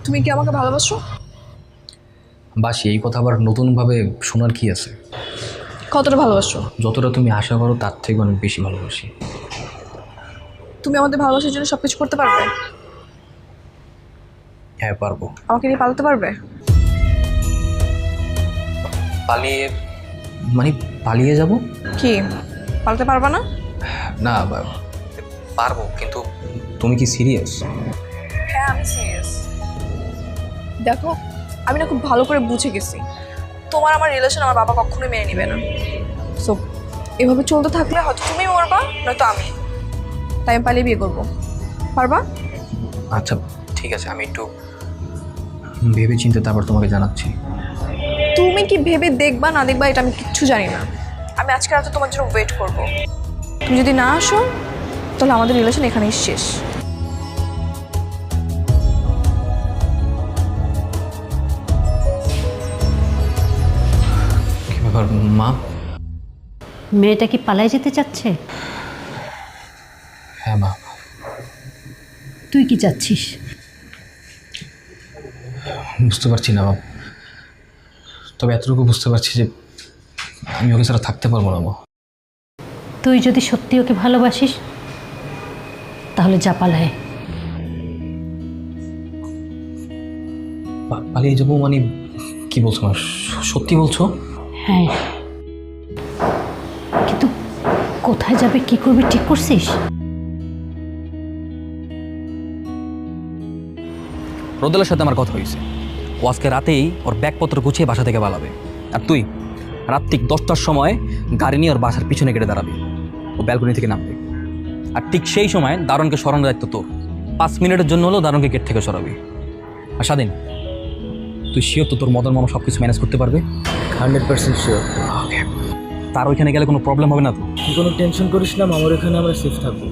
তুমি কি আমাকে ভালোবাসো? বাসি, এই কথা আবার নতুনভাবে শোনার কি আছে? কতটা ভালোবাসো? যতটা তুমি আশা করো তার থেকে অনেক বেশি ভালোবাসি। তুমি আমাদের ভালোবাসার জন্য সবকিছু করতে পারবে? হ্যাঁ পারবো। আমাকে নিয়ে পালাতে পারবে? পালিয়ে মানে পালিয়ে যাব? কি পালাতে পারবা না? না পারবো, কিন্তু তুমি কি সিরিয়াস? হ্যাঁ আমি সিরিয়াস। দেখো আমি না খুব ভালো করে বুঝে গেছি তোমার আমার রিলেশন আমার বাবা কখনোই মেনে নেবে না। সো এভাবে চলতে থাকলে হয়তো তুমি মরবা নয়তো আমি, তাই আমি পালিয়ে বিয়ে করবো। পারবা? আচ্ছা ঠিক আছে, আমি একটু ভেবে চিন্তে তারপর তোমাকে জানাচ্ছি। তুমি কি ভেবে দেখবা না দেখবা এটা আমি কিচ্ছু জানি না। আমি আজকে রাতে তোমার জন্য ওয়েট করব। তুমি যদি না আসো তাহলে আমাদের রিলেশন এখানেই শেষ। কি ব্যাপার মা? মেয়েটা কি পালায় যেতে চাচ্ছে? হ্যাঁ মা। তুই কি চাচ্ছিস? বুঝতে পারছি না মা, তবে এতটুকু বুঝতে পারছি যে আমি ওকে ছাড়া থাকতে পারবো না মা। তুই যদি সত্যি ওকে ভালোবাসিস তাহলে যা পালায়। পালিয়ে যাবো মানে কি বলছো মা? সত্যি বলছো? হ্যাঁ, কিন্তু কোথায় যাবে কি করবি ঠিক করছিস? রোদেলার সাথে আমার কথা হয়েছে, ও আজকে রাতেই ওর ব্যাগপত্র গুছিয়ে বাসা থেকে পালাবে। আর তুই রাত্রিক 10টার সময় গাড়ি নিয়ে ওর বাসার পিছনে কেটে দাঁড়াবি, ও ব্যালকনি থেকে নামবে। আর ঠিক সেই সময় দারুণকে সরানোর দায়িত্ব তোর। 5 মিনিটের জন্য হলেও দারুণকে গেট থেকে সরাবি। আর স্বাধীন, তুই শিওর তো তোর মদন মামা সব কিছু ম্যানেজ করতে পারবে? 100% শিওর। তার ওইখানে গেলে কোনো প্রবলেম হবে না তো? তুই কোনো টেনশন করিস না, আমার এখানে আমরা সেফ থাকবো।